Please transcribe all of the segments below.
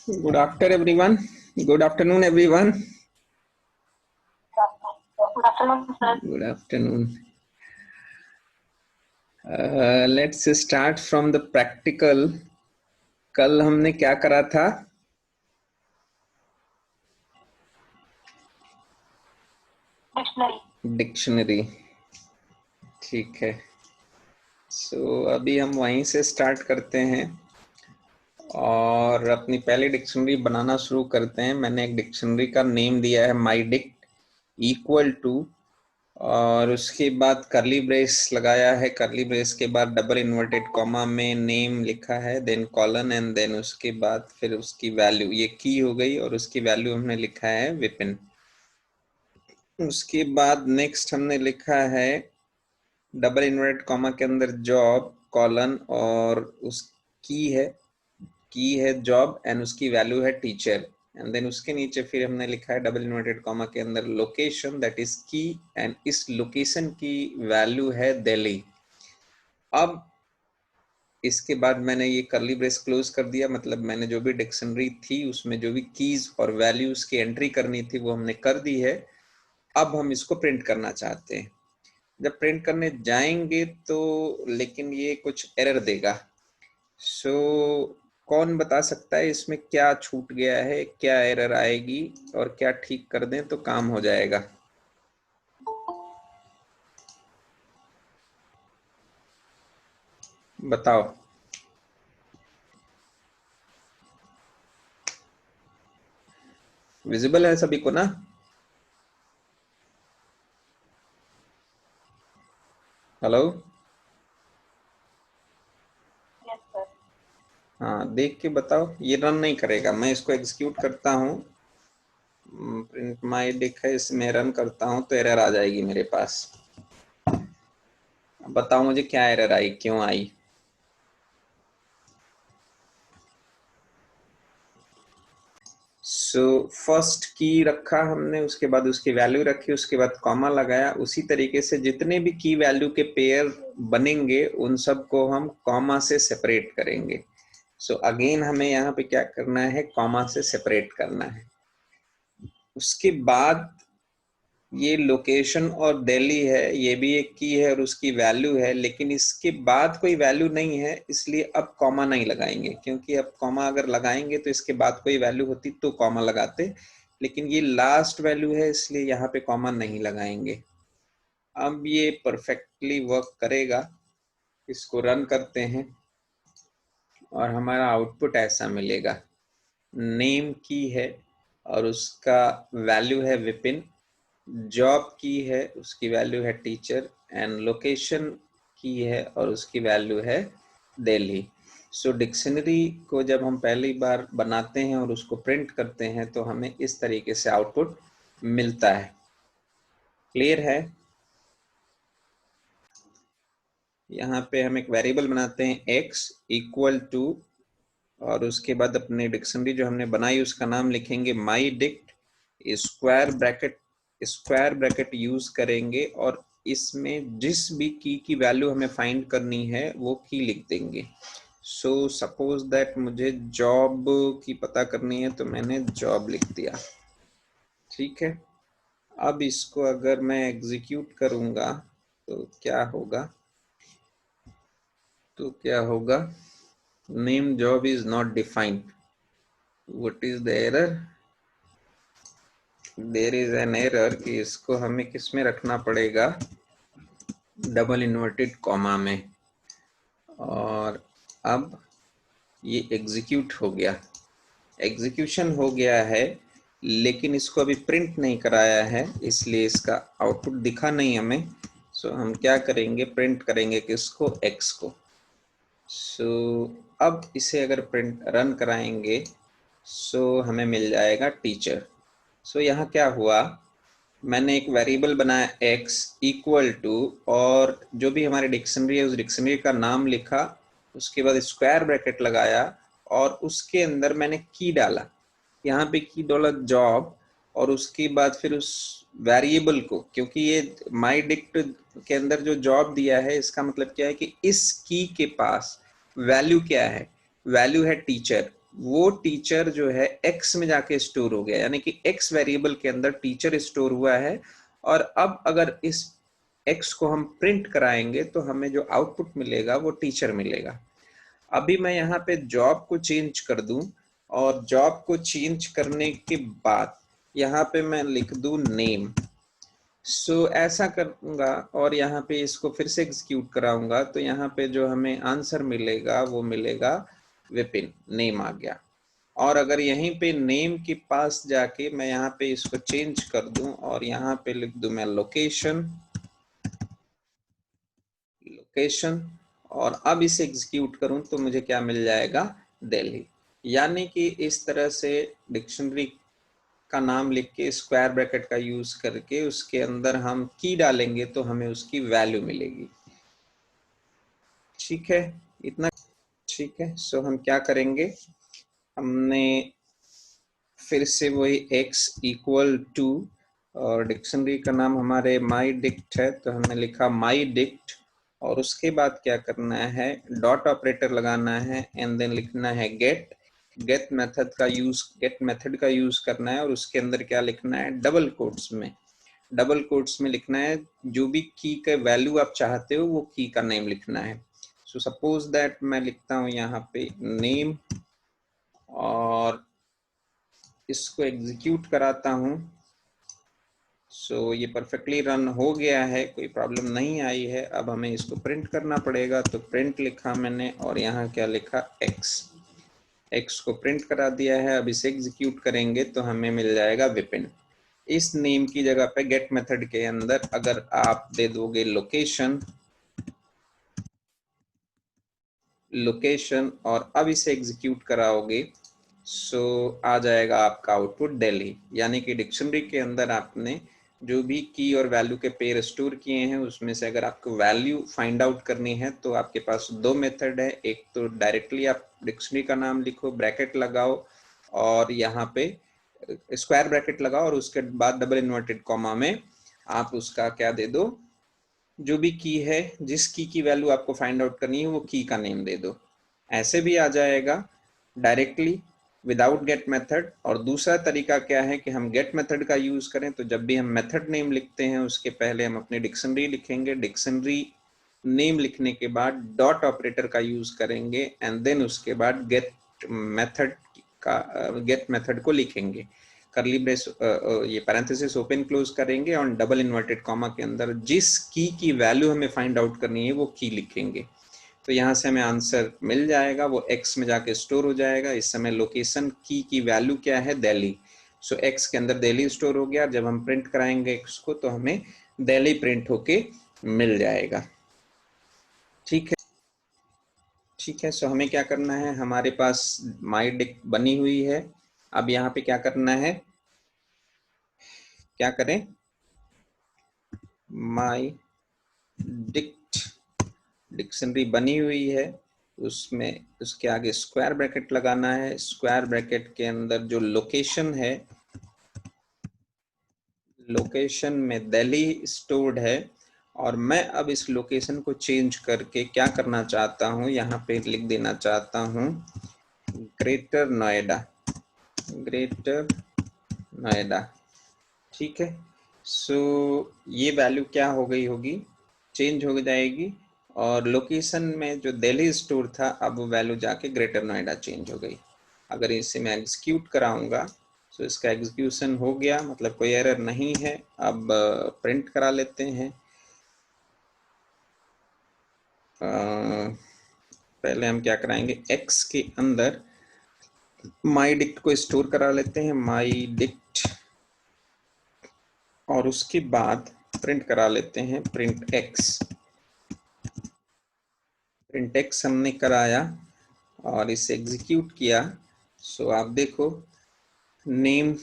Good afternoon, everyone. Good afternoon, everyone. Good afternoon, sir. Good afternoon. Let's start from the practical. कल हमने क्या करा था? Dictionary. ठीक है. सो अभी हम वहीं से स्टार्ट करते हैं और अपनी पहली डिक्शनरी बनाना शुरू करते हैं. मैंने एक डिक्शनरी का नेम दिया है माई डिक्ट इक्वल टू, और उसके बाद करली ब्रेस लगाया है. करली ब्रेस के बाद डबल इन्वर्टेड कॉमा में नेम लिखा है, देन कॉलन, एंड देन उसके बाद फिर उसकी वैल्यू, ये की हो गई, और उसकी वैल्यू हमने लिखा है विपिन. उसके बाद नेक्स्ट हमने लिखा है डबल इन्वर्टेड कॉमा के अंदर जॉब, कॉलन, और की है जॉब, एंड उसकी वैल्यू है टीचर. एंड देन उसके नीचे फिर हमने लिखा है डबल इन्वर्टेड कॉमा के अंदर लोकेशन, दैट इज की, एंड इस लोकेशन की वैल्यू है दिल्ली. अब इसके बाद मैंने ये करली ब्रेस क्लोज कर दिया, मतलब मैंने जो भी डिक्शनरी थी उसमें जो भी कीज और वैल्यूज की एंट्री करनी थी वो हमने कर दी है. अब हम इसको प्रिंट करना चाहते हैं. जब प्रिंट करने जाएंगे तो लेकिन ये कुछ एरर देगा. सो कौन बता सकता है इसमें क्या छूट गया है, क्या एरर आएगी, और क्या ठीक कर दें तो काम हो जाएगा? बताओ. विजिबल है सभी को ना? हेलो. Yes, sir. हाँ, देख के बताओ. ये रन नहीं करेगा, मैं इसको एग्जीक्यूट करता हूँ. प्रिंट माई डिक है, इसमें रन करता हूँ तो एरर आ जाएगी मेरे पास. बताओ मुझे क्या एरर आई, क्यों आई? सो फर्स्ट की रखा हमने, उसके बाद उसकी वैल्यू रखी, उसके बाद कॉमा लगाया. उसी तरीके से जितने भी की वैल्यू के पेयर बनेंगे उन सब को हम कॉमा से सेपरेट करेंगे. सो अगेन हमें यहाँ पे क्या करना है, कॉमा से सेपरेट करना है. उसके बाद ये लोकेशन और दिल्ली है, ये भी एक की है और उसकी वैल्यू है, लेकिन इसके बाद कोई वैल्यू नहीं है, इसलिए अब कॉमा नहीं लगाएंगे. क्योंकि अब कॉमा अगर लगाएंगे तो इसके बाद कोई वैल्यू होती तो कॉमा लगाते, लेकिन ये लास्ट वैल्यू है इसलिए यहाँ पे कॉमा नहीं लगाएंगे. अब ये परफेक्टली वर्क करेगा. इसको रन करते हैं और हमारा आउटपुट ऐसा मिलेगा. नेम की है और उसका वैल्यू है विपिन. जॉब की है, उसकी वैल्यू है टीचर, एंड लोकेशन की है और उसकी वैल्यू है दिल्ली. सो डिक्शनरी को जब हम पहली बार बनाते हैं और उसको प्रिंट करते हैं तो हमें इस तरीके से आउटपुट मिलता है. क्लियर है? यहाँ पे हम एक वेरिएबल बनाते हैं x इक्वल टू, और उसके बाद अपने डिक्शनरी जो हमने बनाई उसका नाम लिखेंगे माई डिक्ट. स्क्वायर ब्रैकेट यूज करेंगे और इसमें जिस भी की वैल्यू हमें फाइंड करनी है वो की लिख देंगे. सो सपोज दैट मुझे जॉब की पता करनी है तो मैंने जॉब लिख दिया. ठीक है. अब इसको अगर मैं एग्जीक्यूट करूंगा तो क्या होगा? Name job is not defined. What is the error? There is an error कि इसको हमें किस में रखना पड़ेगा, डबल इन्वर्टेड कॉमा में. और अब ये एग्जीक्यूट हो गया, एग्जीक्यूशन हो गया है, लेकिन इसको अभी प्रिंट नहीं कराया है इसलिए इसका आउटपुट दिखा नहीं हमें. सो हम क्या करेंगे, प्रिंट करेंगे किसको, एक्स को. सो अब इसे अगर प्रिंट रन कराएंगे सो हमें मिल जाएगा टीचर. सो यहाँ क्या हुआ, मैंने एक वेरिएबल बनाया x इक्वल टू, और जो भी हमारी डिक्शनरी है उस डिक्शनरी का नाम लिखा, उसके बाद स्क्वायर ब्रैकेट लगाया और उसके अंदर मैंने की डाला. यहाँ पे की डॉलर जॉब, और उसके बाद फिर उस वेरिएबल को, क्योंकि ये माई डिक्ट के अंदर जो जॉब दिया है इसका मतलब क्या है कि इस की के पास वैल्यू क्या है, वैल्यू है टीचर. वो टीचर जो है x में जाके स्टोर हो गया, यानी कि x वेरिएबल के अंदर टीचर स्टोर हुआ है। और अब अगर इस x को हम प्रिंट कराएंगे तो हमें जो आउटपुट मिलेगा वो टीचर मिलेगा। अभी मैं यहाँ पे जॉब को चेंज कर दूं, और जॉब को चेंज करने के बाद यहाँ पे मैं लिख दूं नेम। ऐसा करूंगा और यहाँ पे इसको फिर से एग्जीक्यूट कराऊंगा, तो यहाँ पे जो हमें आंसर मिलेगा वो मिलेगा विपिन, नेम आ गया। और अगर यहीं पे नेम के पास जाके मैं यहाँ पे इसको चेंज कर दूं और यहाँ पे लिख दूं मैं लोकेशन, और अब इसे एग्जीक्यूट करूं तो मुझे क्या मिल जाएगा, दिल्ली। यानी कि इस तरह से डिक्शनरी का नाम लिख के स्क्वायर ब्रैकेट का यूज करके उसके अंदर हम की डालेंगे तो हमें उसकी वैल्यू मिलेगी। ठीक है, इतना ठीक है। हम क्या करेंगे, हमने फिर से वही x इक्वल टू, और डिक्शनरी का नाम हमारे माई डिक्ट है तो हमने लिखा माई डिक्ट, और उसके बाद क्या करना है, डॉट ऑपरेटर लगाना है एंड देन लिखना है गेट मेथड का यूज करना है। और उसके अंदर क्या लिखना है, डबल कोट्स में लिखना है जो भी की का वैल्यू आप चाहते हो वो की का नेम लिखना है। सपोज दैट मैं लिखता हूं यहाँ पे नेम, और इसको एग्जीक्यूट कराता हूं। ये परफेक्टली रन हो गया है, कोई प्रॉब्लम नहीं आई है। अब हमें इसको प्रिंट करना पड़ेगा, तो प्रिंट लिखा मैंने और यहाँ क्या लिखा, x को प्रिंट करा दिया है। अब इसे एग्जीक्यूट करेंगे तो हमें मिल जाएगा विपिन। इस नेम की जगह पे गेट मेथड के अंदर अगर आप दे दोगे लोकेशन और अब इसे एग्जीक्यूट कराओगे, आ जाएगा आपका आउटपुट दिल्ली। यानी कि डिक्शनरी के अंदर आपने जो भी की और वैल्यू के पेयर स्टोर किए हैं उसमें से अगर आपको वैल्यू फाइंड आउट करनी है तो आपके पास दो मेथड है। एक तो डायरेक्टली आप डिक्शनरी का नाम लिखो, ब्रैकेट लगाओ और यहाँ पे स्क्वायर ब्रैकेट लगाओ, और उसके बाद डबल इन्वर्टेड कॉमा में आप उसका क्या दे दो, जो भी की है, जिस की वैल्यू आपको फाइंड आउट करनी है वो की का नेम दे दो। ऐसे भी आ जाएगा डायरेक्टली विदाउट गेट मेथड। और दूसरा तरीका क्या है कि हम गेट मेथड का यूज करें, तो जब भी हम मेथड नेम लिखते हैं उसके पहले हम अपनी डिक्शनरी लिखेंगे, डिक्शनरी नेम लिखने के बाद डॉट ऑपरेटर का यूज करेंगे एंड देन उसके बाद गेट मेथड को लिखेंगे, करली ब्रेस ये पैरेंथेसिस ओपन क्लोज करेंगे और डबल इन्वर्टेड कॉमा के अंदर जिस की वैल्यू हमें फाइंड आउट करनी है वो की लिखेंगे। तो यहाँ से हमें आंसर मिल जाएगा, वो x में जाके स्टोर हो जाएगा। इस समय लोकेशन की वैल्यू क्या है, दिल्ली। x के अंदर दिल्ली स्टोर हो गया। जब हम प्रिंट कराएंगे x को तो हमें दिल्ली प्रिंट होके मिल जाएगा। ठीक है, ठीक है। हमें क्या करना है, हमारे पास माई डिक्ट बनी हुई है। अब यहाँ पे क्या करना है, क्या करें, माई डिक्ट डिक्शनरी बनी हुई है, उसमें उसके आगे स्क्वायर ब्रैकेट लगाना है। स्क्वायर ब्रैकेट के अंदर जो लोकेशन है, लोकेशन में दिल्ली स्टोर्ड है। और मैं अब इस लोकेशन को चेंज करके क्या करना चाहता हूँ, यहाँ पे लिख देना चाहता हूँ ग्रेटर नोएडा, ठीक है। ये वैल्यू क्या हो गई होगी, चेंज हो जाएगी। और लोकेशन में जो दिल्ली स्टोर था अब वो वैल्यू जाके ग्रेटर नोएडा चेंज हो गई। अगर इसे मैं एग्जीक्यूट कराऊंगा तो इसका एग्जीक्यूशन हो गया, मतलब कोई एरर नहीं है। अब प्रिंट करा लेते हैं। पहले हम क्या कराएंगे, x के अंदर माई डिक्ट को स्टोर करा लेते हैं, माई डिक्ट, और उसके बाद प्रिंट करा लेते हैं प्रिंट x हमने कराया और इसे एग्जीक्यूट किया। आप देखो नेम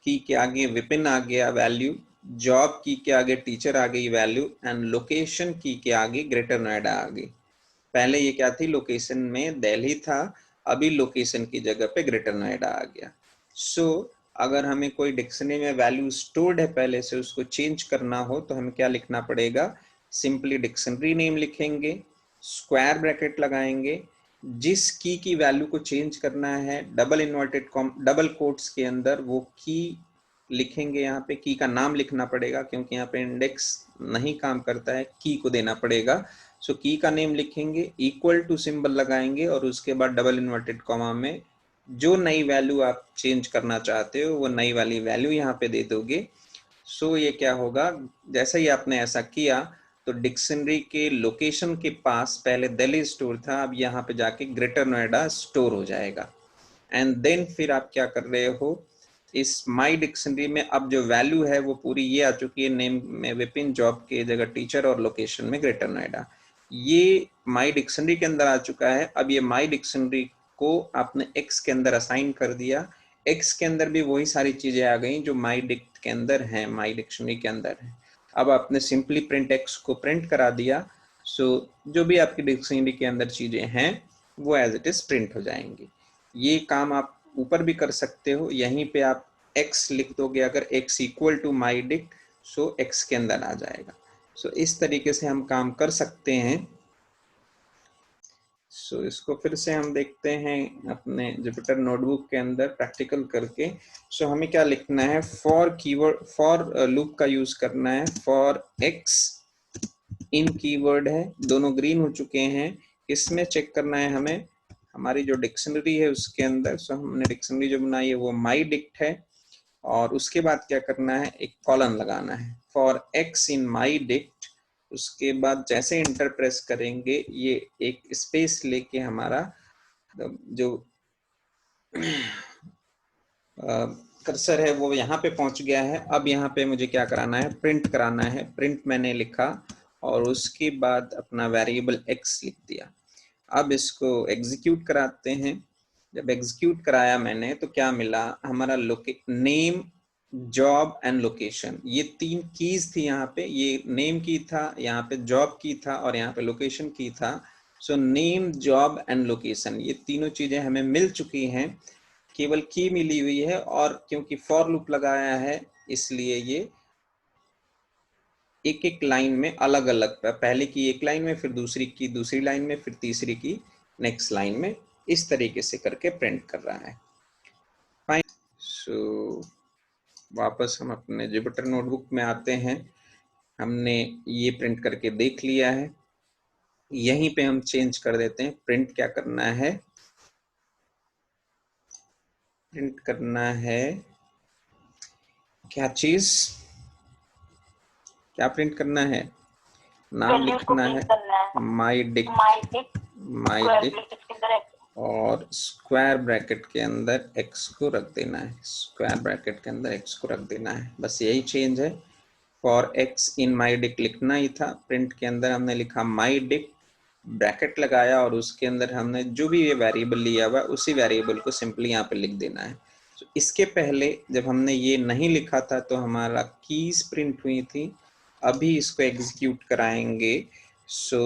की के आगे विपिन आ गया वैल्यू, जॉब की के आगे टीचर आ गई वैल्यू, एंड लोकेशन की के आगे ग्रेटर नोएडा आ गई। पहले ये क्या थी, लोकेशन में दिल्ली था, अभी लोकेशन की जगह पे ग्रेटर नोएडा आ गया। अगर हमें कोई डिक्शनरी में वैल्यू स्टोर्ड है पहले से, उसको चेंज करना हो तो हमें क्या लिखना पड़ेगा, सिंपली डिक्शनरी नेम लिखेंगे, स्क्वायर ब्रैकेट लगाएंगे जिस की वैल्यू को चेंज करना है डबल कोट्स के अंदर वो की लिखेंगे। यहाँ पे की का नाम लिखना पड़ेगा क्योंकि यहाँ पे इंडेक्स नहीं काम करता है, की को देना पड़ेगा। सो की का नेम लिखेंगे, इक्वल टू सिंबल लगाएंगे और उसके बाद डबल इन्वर्टेड कॉमा में जो नई वैल्यू आप चेंज करना चाहते हो वो नई वाली वैल्यू यहाँ पे दे दोगे। सो ये क्या होगा, जैसे ही आपने ऐसा किया तो डिक्शनरी के लोकेशन के पास पहले दिल्ली स्टोर था, अब यहाँ पे जाके ग्रेटर नोएडा स्टोर हो जाएगा। एंड देन फिर आप क्या कर रहे हो, इस माई डिक्शनरी में अब जो वैल्यू है वो पूरी ये आ चुकी है, नेम में विपिन, जॉब के जगह टीचर और लोकेशन में ग्रेटर नोएडा। ये माई डिक्शनरी के अंदर आ चुका है। अब ये माई डिक्शनरी को आपने एक्स के अंदर असाइन कर दिया। एक्स के अंदर भी वही सारी चीजें आ गई जो माई डिक्ट के अंदर है, माई डिक्शनरी के अंदर है। अब आपने सिंपली प्रिंट एक्स को प्रिंट करा दिया। सो जो भी आपकी डिक्शनरी के अंदर चीजें हैं वो एज इट इज प्रिंट हो जाएंगी। ये काम आप ऊपर भी कर सकते हो, यहीं पे आप x लिख दोगे, अगर x equal to my dict, so x के अंदर आ जाएगा। सो इस तरीके से हम काम कर सकते हैं। सो इसको फिर से हम देखते हैं अपने जुपिटर नोटबुक के अंदर प्रैक्टिकल करके। सो हमें क्या लिखना है, फॉर कीवर्ड, फॉर लूप का यूज करना है। फॉर x इन कीवर्ड है, दोनों ग्रीन हो चुके हैं। इसमें चेक करना है हमें हमारी जो डिक्शनरी है उसके अंदर। सो हमने डिक्शनरी जो बनाई है वो माई डिक्ट है, और उसके बाद क्या करना है, एक कॉलन लगाना है for x in my dict. उसके बाद जैसे इंटर प्रेस करेंगे ये एक स्पेस लेके हमारा जो कर्सर है वो यहाँ पे पहुंच गया है। अब यहाँ पे मुझे क्या कराना है, प्रिंट कराना है। प्रिंट मैंने लिखा और उसके बाद अपना वेरिएबल x लिख दिया। अब इसको एग्जीक्यूट कराते हैं। जब एग्जीक्यूट कराया मैंने तो क्या मिला, हमारा नेम, जॉब एंड लोकेशन, ये तीन कीज थी यहाँ पे। ये नेम की था, यहाँ पे जॉब की था और यहाँ पे लोकेशन की था। So name, job and location, ये तीनों चीजें हमें मिल चुकी हैं, केवल की मिली हुई है। और क्योंकि फॉर लूप लगाया है इसलिए ये एक एक लाइन में अलग अलग, पहले की एक लाइन में, फिर दूसरी की दूसरी लाइन में, फिर तीसरी की नेक्स्ट लाइन में, इस तरीके से करके प्रिंट कर रहा है। फाइन। सो वापस हम अपने जुपिटर नोटबुक में आते हैं। हमने ये प्रिंट करके देख लिया है, यहीं पे हम चेंज कर देते हैं। प्रिंट क्या करना है, प्रिंट करना है क्या चीज, क्या प्रिंट करना है, नाम लिखना है माई डिक्ट, माई डिक्ट, और स्क्वायर ब्रैकेट के अंदर x को रख देना है, स्क्वायर ब्रैकेट के अंदर x को रख देना है। बस यही चेंज है। For x in my dict लिखना ही था, प्रिंट के अंदर हमने लिखा माई डिक्ट, ब्रैकेट लगाया और उसके अंदर हमने जो भी ये वेरिएबल लिया हुआ उसी वेरिएबल को सिंपली यहाँ पे लिख देना है। तो इसके पहले जब हमने ये नहीं लिखा था तो हमारा कीज प्रिंट हुई थी। अभी इसको एग्जीक्यूट कराएंगे। सो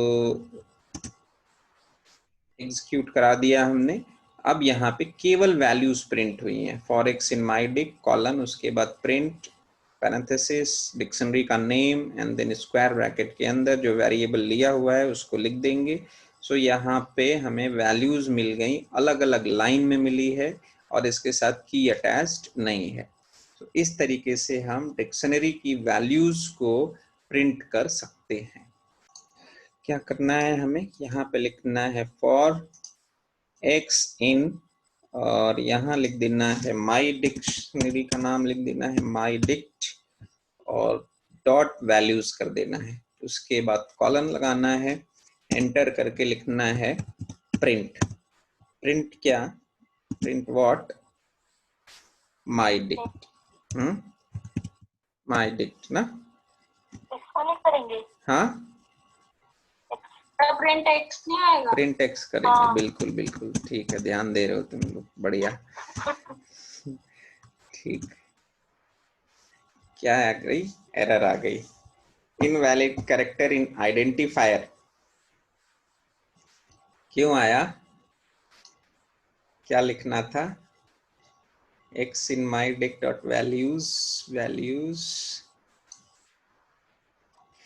एग्जीक्यूट करा दिया हमने। अब यहाँ पे केवल वैल्यूज प्रिंट हुई हैं, for x in my dict colon, उसके बाद प्रिंट पैरेंथेसिस डिक्शनरी का name and then square bracket के अंदर जो वेरिएबल लिया हुआ है उसको लिख देंगे। सो यहाँ पे हमें वैल्यूज मिल गई, अलग अलग लाइन में मिली है और इसके साथ की अटैच्ड नहीं है। तो इस तरीके से हम डिक्शनरी की वैल्यूज को प्रिंट कर सकते हैं। क्या करना है हमें, यहाँ पे लिखना है फॉर एक्स इन, और यहाँ लिख देना है माई डिक्शनरी का नाम लिख देना है माई डिक्ट, और डॉट वैल्यूज कर देना है। उसके बाद कॉलन लगाना है, एंटर करके लिखना है प्रिंट। प्रिंट क्या, print what, my dict. My dict ना, इसको नहीं करेंगे, हाँ प्रिंट एक्स नहीं आएगा, प्रिंट एक्स करेंगे। बिल्कुल बिल्कुल ठीक है, ध्यान दे रहे हो तुम लोग, बढ़िया। ठीक, क्या आ गई, एरर आ गई, इनवैलिड कैरेक्टर इन आइडेंटिफायर। क्यों आया, क्या लिखना था, x in my dict dot values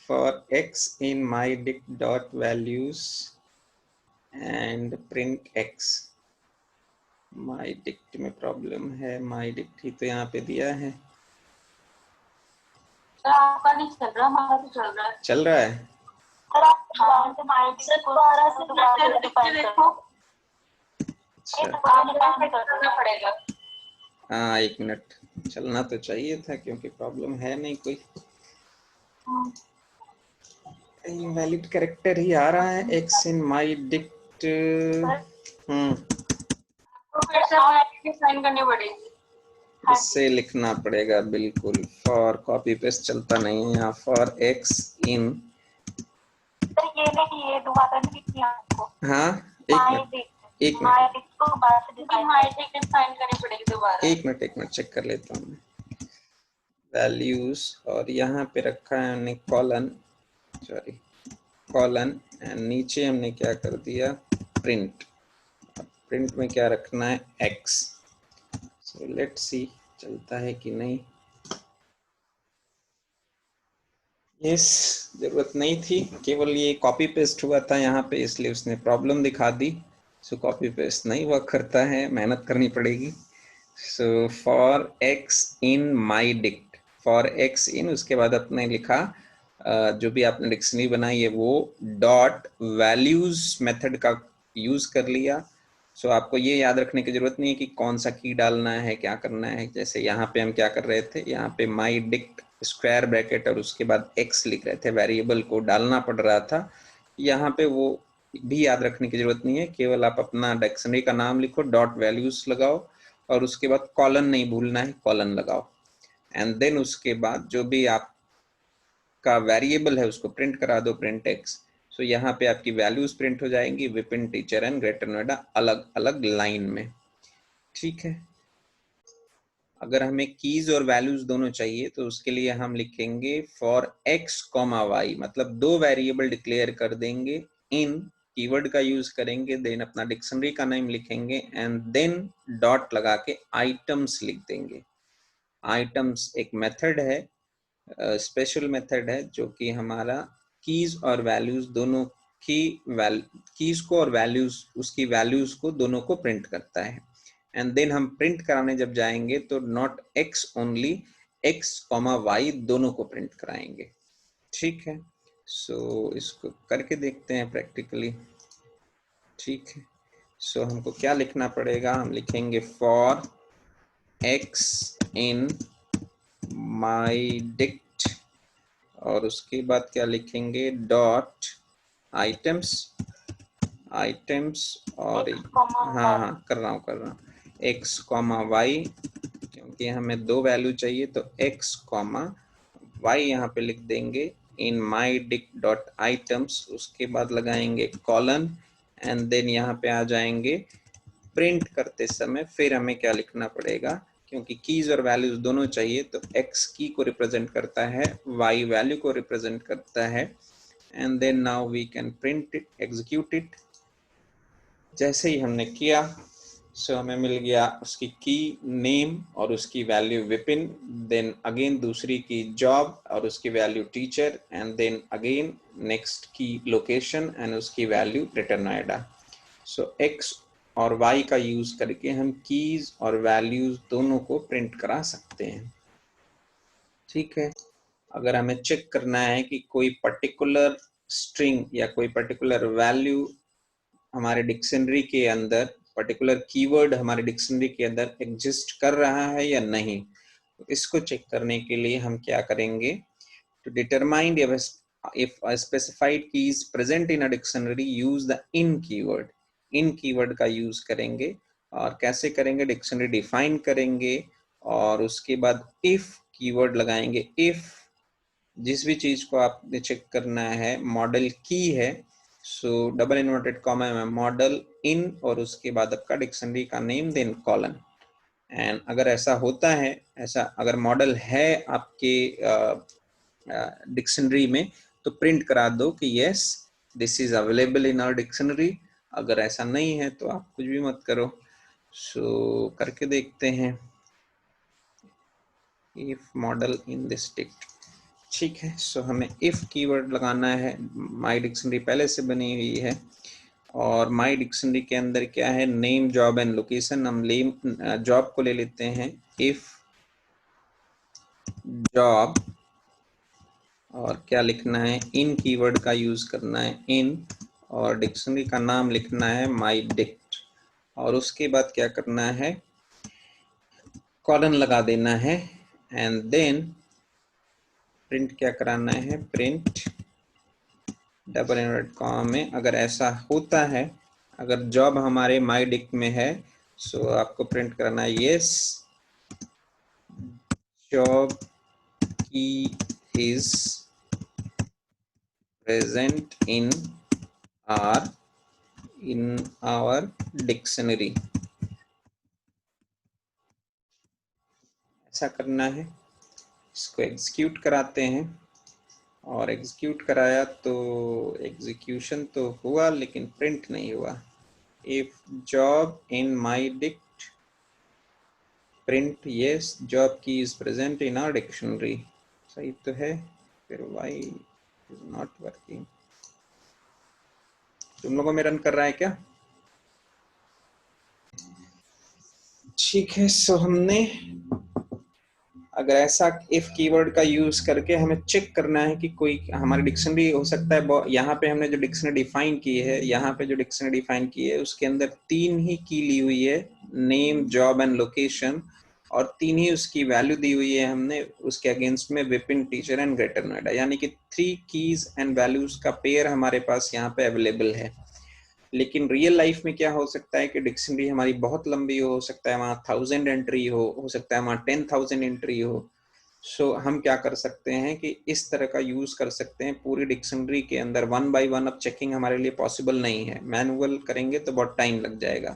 for x in my dict dot values and print x. My dict में प्रॉब्लम है, माई डिक्ट ही तो यहाँ पे दिया है। आपका नहीं चल रहा, हमारा तो चल रहा है। चल रहा है सर आप दोबारा से माई डिक्ट को दोबारा से डिफाइन करो। करना पड़ेगा। हाँ, 1 मिनट चलना तो चाहिए था क्योंकि प्रॉब्लम है नहीं कोई। इनवैलिड कैरेक्टर ही आ रहा है एक्स इन माई डिक्ट। तो फिर से साइन करनी पड़ेगी। इससे लिखना पड़ेगा बिल्कुल। फॉर कॉपी पेस्ट चलता नहीं है यहाँ। फॉर एक्स इन, ये नहीं, ये दोबारा नहीं लिखनी आपको। हाँ एक मिनट चेक कर लेता हूँ। वैल्यूज और यहाँ पे रखा है हमने कॉलन, सॉरी कॉलन, एंड नीचे हमने क्या कर दिया प्रिंट। प्रिंट में क्या रखना है एक्स। सो लेट्स सी चलता है कि नहीं। यस, जरूरत नहीं थी, केवल ये कॉपी पेस्ट हुआ था यहाँ पे इसलिए उसने प्रॉब्लम दिखा दी। सो कॉपी पेस्ट नहीं वर्क करता है, मेहनत करनी पड़ेगी। So for x in my dict, for x in, उसके बाद आपने लिखा जो भी आपने डिक्शनरी बनाई है वो डॉट वैल्यूज मेथड का यूज कर लिया। सो आपको ये याद रखने की जरूरत नहीं है कि कौन सा की डालना है, क्या करना है। जैसे यहाँ पे हम क्या कर रहे थे, यहाँ पे माई डिक्ट स्क्वायर ब्रैकेट और उसके बाद एक्स लिख रहे थे, वेरिएबल को डालना पड़ रहा था। यहाँ पे वो भी याद रखने की जरूरत नहीं है, केवल आप अपना डिक्शनरी का नाम लिखो, डॉट वैल्यूज लगाओ और उसके बाद कॉलन नहीं भूलना है, कॉलन लगाओ। एंड देन उसके बाद जो भी आपका वेरिएबल है उसको प्रिंट करा दो, प्रिंट एक्स। सो यहाँ पे आपकी वैल्यूज प्रिंट हो जाएंगी, Vipin teacher and greater Noida अलग अलग लाइन में। ठीक है, अगर हमें कीज और वैल्यूज दोनों चाहिए तो उसके लिए हम लिखेंगे फॉर एक्स कॉमा वाई, मतलब दो वेरिएबल डिक्लेयर कर देंगे, इन कीवर्ड का यूज करेंगे, देन अपना डिक्शनरी का नेम लिखेंगे एंड देन डॉट लगा के आइटम्स लिख देंगे। आइटम्स एक मेथड है, स्पेशल मेथड है जो कि हमारा कीज और वैल्यूज दोनों की कीज को और वैल्यूज, उसकी वैल्यूज को दोनों को प्रिंट करता है। एंड देन हम प्रिंट कराने जब जाएंगे तो not x only, x comma y दोनों को प्रिंट कराएंगे। ठीक है, सो इसको करके देखते हैं प्रैक्टिकली। ठीक है, सो हमको क्या लिखना पड़ेगा, हम लिखेंगे for x in my dict और उसके बाद क्या लिखेंगे डॉट आइटम्स, आइटम्स और हाँ कर रहा हूँ एक्स कॉमा वाई, क्योंकि हमें दो वैल्यू चाहिए तो एक्स कॉमा वाई यहाँ पे लिख देंगे इन माई डिक डॉट आइटम्स। उसके बाद लगाएंगे कॉलन एंड देन यहाँ पे आ जाएंगे प्रिंट करते समय। फिर हमें क्या लिखना पड़ेगा, क्योंकि कीज और वैल्यूज दोनों चाहिए तो x की को रिप्रेजेंट करता है, y वैल्यू को रिप्रेजेंट करता है। And then now we can print it, execute it. जैसे ही हमने किया सो हमें मिल गया उसकी की नेम और उसकी वैल्यू विपिन, देन अगेन दूसरी की जॉब और उसकी value teacher, and then again next की लोकेशन एंड उसकी value Greater Noida. So x और y का यूज करके हम कीज और वैल्यूज दोनों को प्रिंट करा सकते हैं। ठीक है, अगर हमें चेक करना है कि कोई पर्टिकुलर स्ट्रिंग या कोई पर्टिकुलर वैल्यू हमारे डिक्शनरी के अंदर, पर्टिकुलर कीवर्ड हमारे डिक्शनरी के अंदर एग्जिस्ट कर रहा है या नहीं, तो इसको चेक करने के लिए हम क्या करेंगे, to determine if a specified key is present in a dictionary use the in keyword। in keyword का यूज करेंगे और कैसे करेंगे, डिक्शनरी डिफाइन करेंगे और उसके बाद if कीवर्ड लगाएंगे। if जिस भी चीज को आपने चेक करना है मॉडल की है, सो डबल इन्वर्टेड कॉमा में मॉडल इन और उसके बाद आपका डिक्शनरी का नेम देन कॉलन। एंड अगर ऐसा होता है, ऐसा अगर मॉडल है आपके डिक्शनरी में तो प्रिंट करा दो कि yes this is available in our dictionary. अगर ऐसा नहीं है तो आप कुछ भी मत करो। सो करके देखते हैं, if model in this dict. ठीक है, सो हमें इफ कीवर्ड लगाना है, माई डिक्शनरी पहले से बनी हुई है और माई डिक्शनरी के अंदर क्या है, नेम जॉब एंड लोकेशन। हम नेम जॉब को ले लेते हैं, इफ जॉब, और क्या लिखना है, इन कीवर्ड का यूज करना है, इन, और डिक्शनरी का नाम लिखना है माई डिक्ट, और उसके बाद क्या करना है, कॉलन लगा देना है, एंड देन प्रिंट क्या कराना है, प्रिंट डबल इनवर्टेड कॉमा में। अगर ऐसा होता है, अगर जॉब हमारे माई डिक्ट में है, सो आपको प्रिंट करना है yes job key is present in our dictionary, ऐसा करना है। इसको एग्जीक्यूट कराते हैं, और एग्जीक्यूट कराया तो एग्जीक्यूशन तो हुआ लेकिन प्रिंट नहीं हुआ। If job in my dict print yes job key is present in our dictionary, सही तो है, फिर वाई इज नॉट वर्किंग। तुम लोगों में रन कर रहा है क्या? ठीक है, सो हमने अगर ऐसा इफ कीवर्ड का यूज करके हमें चेक करना है कि कोई हमारी डिक्शनरी हो सकता है, यहाँ पे हमने जो डिक्शनरी डिफाइन की है, यहाँ पे जो डिक्शनरी डिफाइन की है उसके अंदर 3 ही की ली हुई है, नेम जॉब एंड लोकेशन, और 3 ही उसकी वैल्यू दी हुई है हमने उसके अगेंस्ट में Vipin, teacher and greater Noida, यानी कि 3 कीज एंड वैल्यूज का पेयर हमारे पास यहाँ पे अवेलेबल है। लेकिन रियल लाइफ में क्या हो सकता है कि डिक्शनरी हमारी बहुत लंबी हो सकता है वहाँ 1000 एंट्री हो सकता है वहाँ 10,000 एंट्री हो। सो हम क्या कर सकते हैं कि इस तरह का यूज कर सकते हैं पूरी डिक्शनरी के अंदर 1 by 1। अब चेकिंग हमारे लिए पॉसिबल नहीं है, मैनुअल करेंगे तो बहुत टाइम लग जाएगा।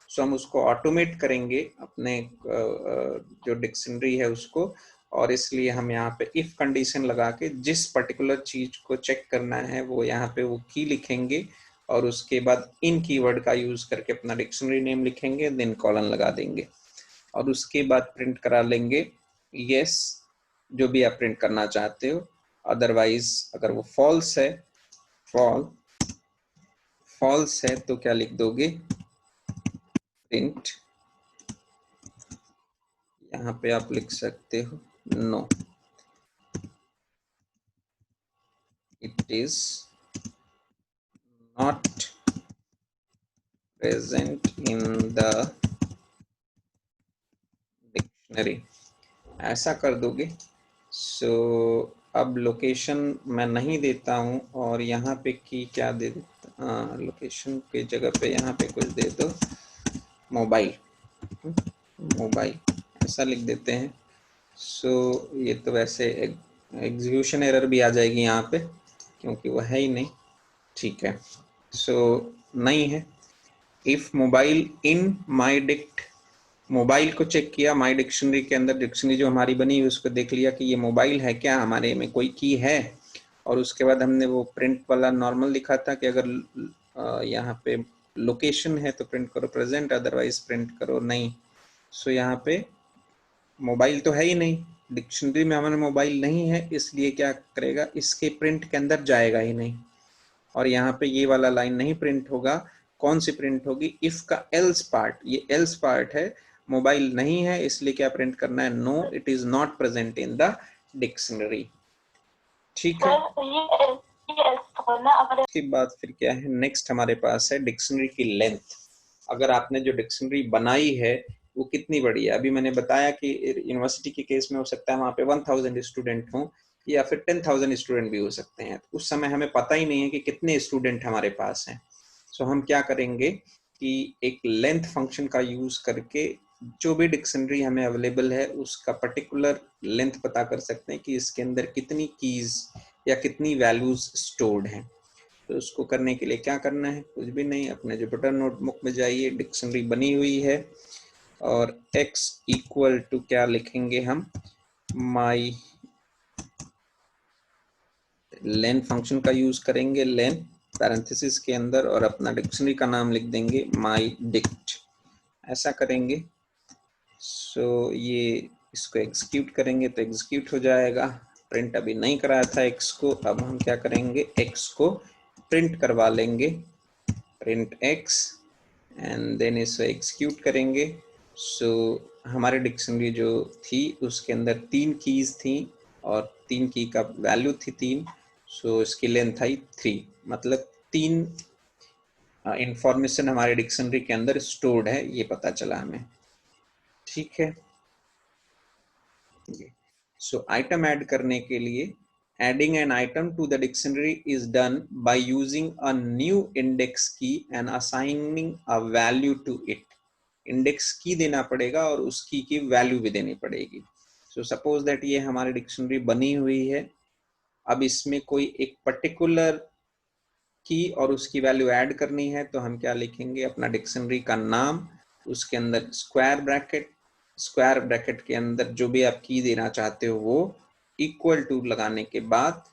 सो हम उसको ऑटोमेट करेंगे अपने जो डिक्शनरी है उसको, और इसलिए हम यहाँ पे इफ कंडीशन लगा के जिस पर्टिकुलर चीज को चेक करना है वो यहाँ पे वो की लिखेंगे, और उसके बाद इन कीवर्ड का यूज करके अपना डिक्शनरी नेम लिखेंगे, देन कॉलन लगा देंगे, और उसके बाद प्रिंट करा लेंगे यस जो भी आप प्रिंट करना चाहते हो। अदरवाइज अगर वो फॉल्स है, फॉल्स है तो क्या लिख दोगे, प्रिंट, यहाँ पे आप लिख सकते हो no it is not present in the dictionary, ऐसा कर दोगे। सो अब लोकेशन मैं नहीं देता हूँ, और यहाँ पे की क्या दे देता, लोकेशन के जगह पे यहाँ पे कुछ दे दो, मोबाइल, ऐसा लिख देते हैं। सो ये तो वैसे एग्जीक्यूशन एरर भी आ जाएगी यहाँ पे क्योंकि वो है ही नहीं, ठीक है। सो नहीं है, if mobile in my dict, mobile को चेक किया माई डिक्शनरी के अंदर, डिक्शनरी जो हमारी बनी हुई उसको देख लिया कि ये मोबाइल है क्या, हमारे में कोई की है, और उसके बाद हमने वो प्रिंट वाला नॉर्मल लिखा था कि अगर यहाँ पे लोकेशन है तो प्रिंट करो प्रेजेंट, अदरवाइज प्रिंट करो नहीं। सो यहाँ पे मोबाइल तो है ही नहीं, डिक्शनरी में हमारे मोबाइल नहीं है, इसलिए क्या करेगा, इसके प्रिंट के अंदर जाएगा ही नहीं, और यहाँ पे ये वाला लाइन नहीं प्रिंट होगा। कौन सी प्रिंट होगी, इफ का एल्स पार्ट, ये एल्स पार्ट है, मोबाइल नहीं है इसलिए क्या प्रिंट करना है, no it is not present in the dictionary, ठीक है। इसके बाद फिर क्या है, नेक्स्ट हमारे पास है डिक्शनरी की लेंथ। अगर आपने जो डिक्शनरी बनाई है वो कितनी बड़ी है, अभी मैंने बताया कि यूनिवर्सिटी के केस में हो सकता है वहाँ पे 1000 स्टूडेंट हों या फिर 10,000 स्टूडेंट भी हो सकते हैं, उस समय हमें पता ही नहीं है कि कितने स्टूडेंट हमारे पास हैं। सो हम क्या करेंगे कि एक लेंथ फंक्शन का यूज करके जो भी डिक्शनरी हमें अवेलेबल है उसका पर्टिकुलर लेंथ पता कर सकते हैं कि इसके अंदर कितनी कीज या कितनी वैल्यूज स्टोर्ड हैं। तो उसको करने के लिए क्या करना है, कुछ भी नहीं, अपने जुपिटर नोटबुक में जाइए, डिक्शनरी बनी हुई है, और x इक्वल टू क्या लिखेंगे हम, माई लेन फंक्शन का यूज करेंगे, लेन पैरेंथेसिस के अंदर, और अपना डिक्शनरी का नाम लिख देंगे माई डिक्ट, ऐसा करेंगे। सो ये इसको एग्जीक्यूट करेंगे तो एग्जीक्यूट हो जाएगा। प्रिंट अभी नहीं कराया था x को, अब हम क्या करेंगे, x को प्रिंट करवा लेंगे, प्रिंट एक्स एंड देन इसको एग्जीक्यूट करेंगे। सो हमारी डिक्शनरी जो थी उसके अंदर 3 कीज थी और 3 की का वैल्यू थी 3। सो इसकी लेंथ आई 3, मतलब 3 इंफॉर्मेशन हमारे डिक्शनरी के अंदर स्टोर्ड है, ये पता चला हमें। ठीक है, सो आइटम ऐड करने के लिए adding an item to the dictionary is done by using a new index key and assigning a value to it. Index की देना पड़ेगा और उस की वैल्यू भी देनी पड़ेगी। सो सपोज दैट ये हमारी डिक्शनरी बनी हुई है, अब इसमें कोई एक पर्टिकुलर की और उसकी वैल्यू ऐड करनी है, तो हम क्या लिखेंगे, अपना डिक्शनरी का नाम, उसके अंदर स्क्वायर ब्रैकेट के अंदर जो भी आप की देना चाहते हो वो इक्वल टू लगाने के बाद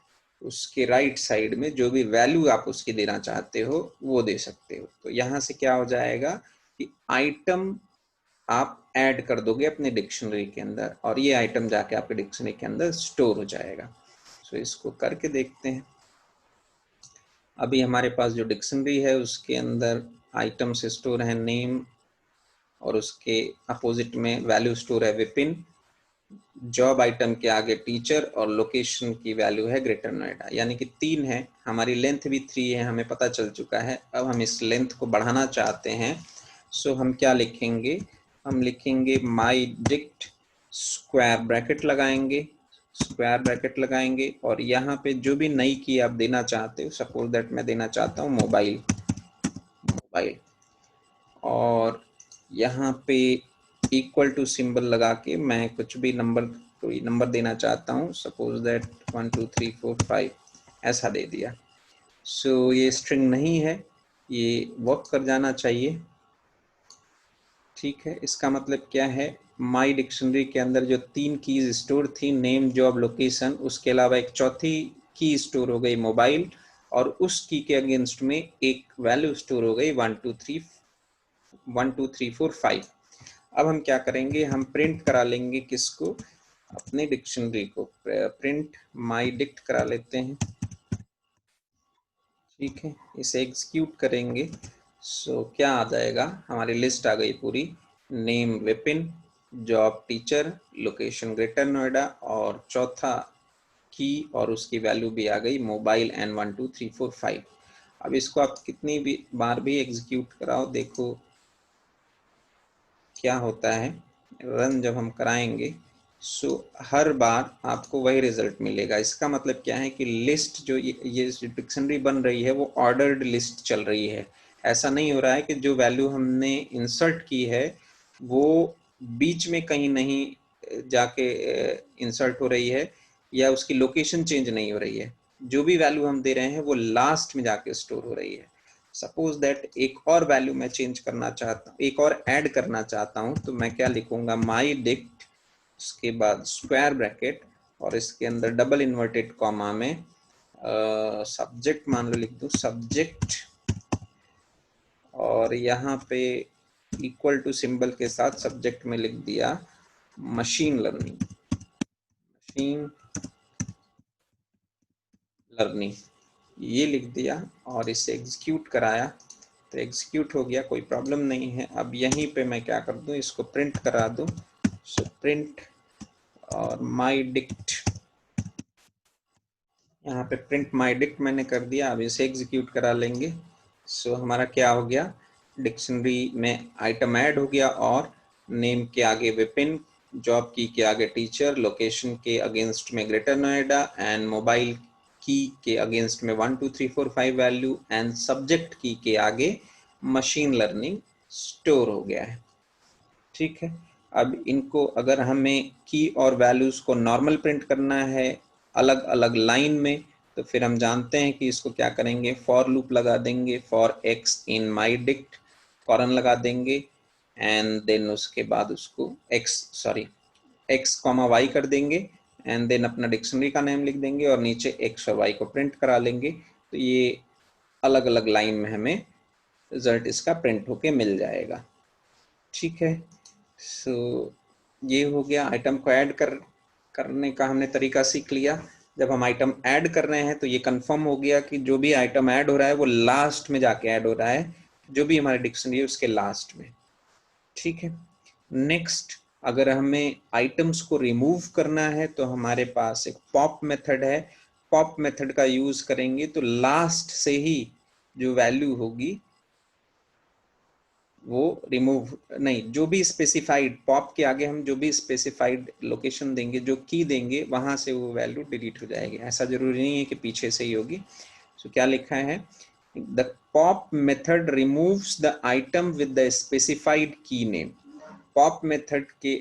उसके राइट साइड में जो भी वैल्यू आप उसकी देना चाहते हो वो दे सकते हो। तो यहाँ से क्या हो जाएगा कि आइटम आप ऐड कर दोगे अपने डिक्शनरी के अंदर और ये आइटम जाके आपके डिक्शनरी के अंदर स्टोर हो जाएगा। सो इसको करके देखते हैं। अभी हमारे पास जो डिक्शनरी है उसके अंदर आइटम से स्टोर है नेम और उसके अपोजिट में वैल्यू स्टोर है विपिन, जॉब आइटम के आगे टीचर और लोकेशन की वैल्यू है ग्रेटर नोएडा, यानी कि 3 है। हमारी लेंथ भी 3 है, हमें पता चल चुका है। अब हम इस लेंथ को बढ़ाना चाहते हैं, सो हम क्या लिखेंगे, हम लिखेंगे माई डिक्ट स्क्वायर ब्रैकेट लगाएंगे और यहाँ पे जो भी नई की आप देना चाहते हो, सपोज दैट मैं देना चाहता हूँ मोबाइल, और यहाँ पे इक्वल टू सिंबल लगा के मैं कुछ भी कोई नंबर देना चाहता हूँ, सपोज दैट 1 2 3 4 5 ऐसा दे दिया। सो ये स्ट्रिंग नहीं है, ये वर्क कर जाना चाहिए। ठीक है, इसका मतलब क्या है, माई डिक्शनरी के अंदर जो 3 कीज स्टोर थी, नेम जॉब लोकेशन, उसके अलावा एक चौथी की स्टोर हो गई मोबाइल, और उस की के अगेंस्ट में एक वैल्यू स्टोर हो गई 1 2 3 4 5। अब हम क्या करेंगे, हम प्रिंट करा लेंगे किसको, अपने डिक्शनरी को, प्रिंट माई डिक्ट करा लेते हैं। ठीक है, इसे एग्जीक्यूट करेंगे। सो क्या आ जाएगा, हमारी लिस्ट आ गई पूरी, name Vipin, job teacher, location greater Noida, और चौथा की और उसकी वैल्यू भी आ गई मोबाइल एंड 1 2 3 4 5। अब इसको आप कितनी भी बार भी एग्जीक्यूट कराओ, देखो क्या होता है। रन जब हम कराएंगे सो हर बार आपको वही रिजल्ट मिलेगा। इसका मतलब क्या है कि लिस्ट जो ये डिक्शनरी बन रही है वो ऑर्डर्ड लिस्ट चल रही है। ऐसा नहीं हो रहा है कि जो वैल्यू हमने इंसर्ट की है वो बीच में कहीं नहीं जाके इंसर्ट हो रही है, या उसकी लोकेशन चेंज नहीं हो रही है। जो भी वैल्यू हम दे रहे हैं वो लास्ट में जाके स्टोर हो रही है। सपोज दैट एक और वैल्यू मैं चेंज करना चाहता हूँ, एक और ऐड करना चाहता हूँ, तो मैं क्या लिखूंगा, माई डिक्ट, उसके बाद स्क्वायर ब्रैकेट और इसके अंदर डबल इन्वर्टेड कॉमा में सब्जेक्ट मान लो लिख दूं, सब्जेक्ट, और यहाँ पे इक्वल टू सिंबल के साथ सब्जेक्ट में लिख दिया मशीन लर्निंग, ये लिख दिया और इसे एग्जीक्यूट कराया तो एग्जीक्यूट हो गया, कोई प्रॉब्लम नहीं है। अब यहीं पे मैं क्या कर दूं, इसको प्रिंट करा दूं। सो प्रिंट और माई डिक्ट, यहाँ पे प्रिंट माई डिक्ट मैंने कर दिया। अब इसे एग्जीक्यूट करा लेंगे। सो हमारा क्या हो गया, डिक्शनरी में आइटम ऐड हो गया और नेम के आगे विपिन, जॉब की के आगे टीचर, लोकेशन के अगेंस्ट में ग्रेटर नोएडा, एंड मोबाइल की के अगेंस्ट में 1 2 3 4 5 वैल्यू, एंड सब्जेक्ट की के आगे मशीन लर्निंग स्टोर हो गया है। ठीक है, अब इनको अगर हमें की और वैल्यूज को नॉर्मल प्रिंट करना है अलग अलग लाइन में, तो फिर हम जानते हैं कि इसको क्या करेंगे, फॉर लूप लगा देंगे, for x in my dict, colon लगा देंगे, एंड देन उसके बाद उसको एक्स कॉमा वाई कर देंगे, एंड देन अपना डिक्शनरी का नेम लिख देंगे और नीचे एक्स और वाई को प्रिंट करा लेंगे। तो ये अलग अलग लाइन में हमें रिजल्ट इसका प्रिंट होके मिल जाएगा। ठीक है, सो ये हो गया, आइटम को ऐड करने का हमने तरीका सीख लिया। जब हम आइटम ऐड कर रहे हैं तो ये कंफर्म हो गया कि जो भी आइटम ऐड हो रहा है वो लास्ट में जाके ऐड हो रहा है, जो भी हमारी डिक्शनरी है उसके लास्ट में। ठीक है। नेक्स्ट, अगर हमें आइटम्स को रिमूव करना है तो हमारे पास एक पॉप मेथड है। पॉप मेथड का यूज करेंगे तो लास्ट से ही जो वैल्यू होगी वो रिमूव नहीं, जो भी स्पेसिफाइड पॉप के आगे हम जो भी स्पेसिफाइड लोकेशन देंगे, जो की देंगे, वहां से वो वैल्यू डिलीट हो जाएगी। ऐसा जरूरी नहीं है कि पीछे से ही होगी। तो क्या लिखा है, the pop method removes the item with the specified की नेम। पॉप मेथड के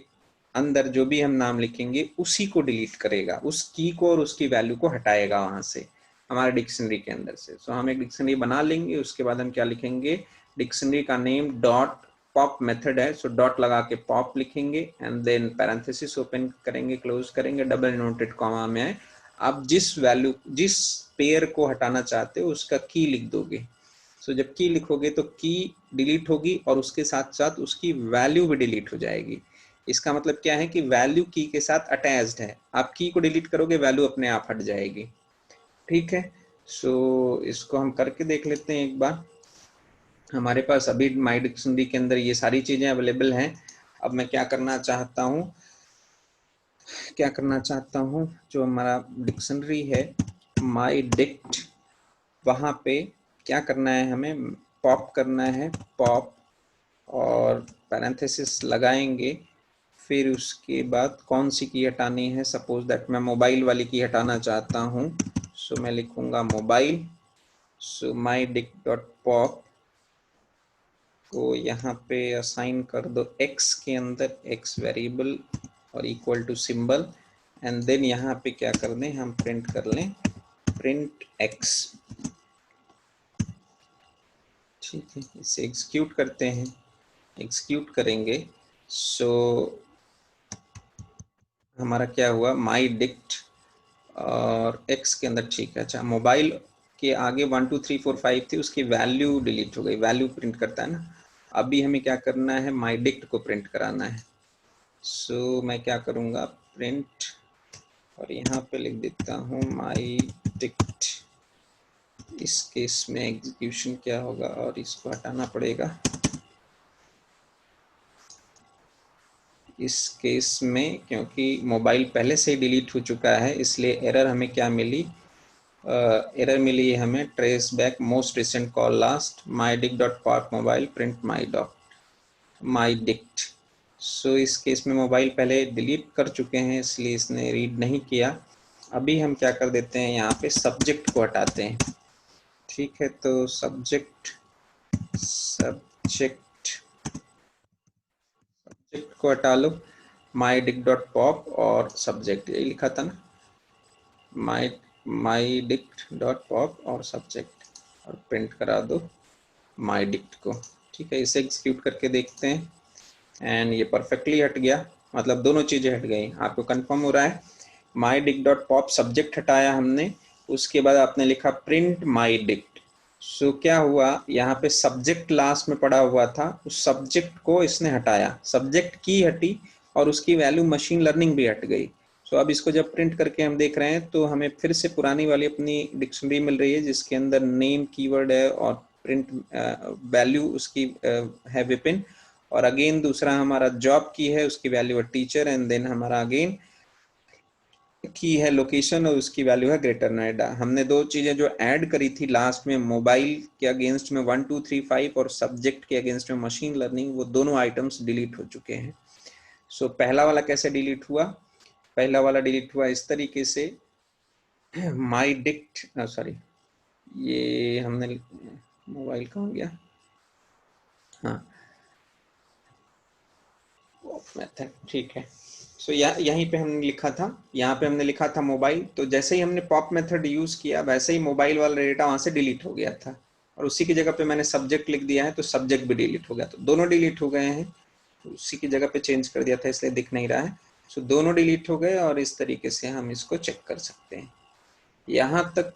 अंदर जो भी हम नाम लिखेंगे उसी को डिलीट करेगा, उस की को और उसकी वैल्यू को हटाएगा वहां से, हमारे डिक्शनरी के अंदर से। सो हम एक डिक्शनरी बना लेंगे, उसके बाद हम क्या लिखेंगे, डिक्शनरी का नेम डॉट पॉप मेथड है, सो डॉट लगा के पॉप लिखेंगे एंड देन पैरेंथेसिस ओपन करेंगे, क्लोज करेंगे, डबल इन्वर्टेड कॉमा में आप जिस वैल्यू, जिस पेयर को हटाना चाहते हो उसका की लिख दोगे। सो जब की लिखोगे तो की डिलीट होगी और उसके साथ साथ उसकी वैल्यू भी डिलीट हो जाएगी। इसका मतलब क्या है कि वैल्यू की के साथ अटैच्ड है, आप की को डिलीट करोगे वैल्यू अपने आप हट जाएगी। ठीक है। सो इसको हम करके देख लेते हैं एक बार। हमारे पास अभी माई डिक्शनरी के अंदर ये सारी चीजें अवेलेबल हैं। अब मैं क्या करना चाहता हूँ, जो हमारा डिक्शनरी है माई डिक्ट, वहां पे क्या करना है, हमें पॉप करना है, पॉप और पैरेंथेसिस लगाएंगे। फिर उसके बाद कौन सी की हटानी है, सपोज दैट मैं मोबाइल वाली की हटाना चाहता हूँ, सो मैं लिखूंगा मोबाइल। सो माई डिक्ट डॉट पॉप को यहाँ पे असाइन कर दो x के अंदर, x वेरिएबल और equal to symbol, and then यहाँ पे क्या कर दें, हम प्रिंट कर लें प्रिंट x। ठीक है, इसे एग्जीक्यूट करते हैं, एग्जीक्यूट करेंगे। सो हमारा क्या हुआ, माई डिक्ट और x के अंदर, ठीक है। अच्छा, मोबाइल के आगे 1 2 3 4 5 थी, उसकी वैल्यू डिलीट हो गई, वैल्यू प्रिंट करता है ना। अभी हमें क्या करना है, माई डिक्ट को प्रिंट कराना है। सो मैं क्या करूँगा, प्रिंट, और यहाँ पे लिख देता हूँ माई डिक्ट। इस केस में एग्जीक्यूशन क्या होगा, और इसको हटाना पड़ेगा। इस केस में क्योंकि मोबाइल पहले से ही डिलीट हो चुका है, इसलिए एरर हमें क्या मिली, एरर मिली है हमें trace back most recent call last my dict dot pop mobile print my dict. So इस केस में मोबाइल पहले डिलीट कर चुके हैं, इसलिए इसने रीड नहीं किया। अभी हम क्या कर देते हैं, यहाँ पे सब्जेक्ट को हटाते हैं। ठीक है, तो सब्जेक्ट को हटा लो, माई डिक्ट डॉट पॉप और सब्जेक्ट, यही लिखा था ना, माई डिक्ट डॉट पॉप और सब्जेक्ट, और प्रिंट करा दो माई डिक्ट को। ठीक है, इसे एग्जीक्यूट करके देखते हैं, एंड ये परफेक्टली हट गया, मतलब दोनों चीजें हट गई। आपको कंफर्म हो रहा है, माई डिक्ट डॉट पॉप सब्जेक्ट हटाया हमने, उसके बाद आपने लिखा प्रिंट माई डिक्ट। सो क्या हुआ, यहाँ पे सब्जेक्ट लास्ट में पड़ा हुआ था, उस सब्जेक्ट को इसने हटाया, सब्जेक्ट की हटी और उसकी वैल्यू मशीन लर्निंग भी हट गई। सो अब इसको जब प्रिंट करके हम देख रहे हैं तो हमें फिर से पुरानी वाली अपनी डिक्शनरी मिल रही है, जिसके अंदर नेम कीवर्ड है और प्रिंट वैल्यू उसकी है विपिन, और अगेन दूसरा हमारा जॉब की है, उसकी वैल्यू है टीचर, एंड देन हमारा अगेन की है लोकेशन और उसकी वैल्यू है ग्रेटर नोएडा। हमने दो चीजें जो ऐड करी थी लास्ट में, मोबाइल के अगेंस्ट में 1 2 3 5 और सब्जेक्ट के अगेंस्ट में मशीन लर्निंग, वो दोनों आइटम्स डिलीट हो चुके हैं। सो पहला वाला कैसे डिलीट हुआ, पहला वाला डिलीट हुआ इस तरीके से, माई डिक्ट, सॉरी, ये हमने मोबाइल कहाँ गया, हाँ मेथड, ठीक है। सो यहीं पे हमने लिखा था, यहाँ पे हमने लिखा था मोबाइल, तो जैसे ही हमने पॉप मेथड यूज किया वैसे ही मोबाइल वाला डेटा वहां से डिलीट हो गया था, और उसी की जगह पे मैंने सब्जेक्ट लिख दिया है, तो सब्जेक्ट भी डिलीट हो गया, तो दोनों डिलीट हो गए हैं। तो उसी की जगह पे चेंज कर दिया था इसलिए दिख नहीं रहा है। सो दोनों डिलीट हो गए, और इस तरीके से हम इसको चेक कर सकते हैं। यहाँ तक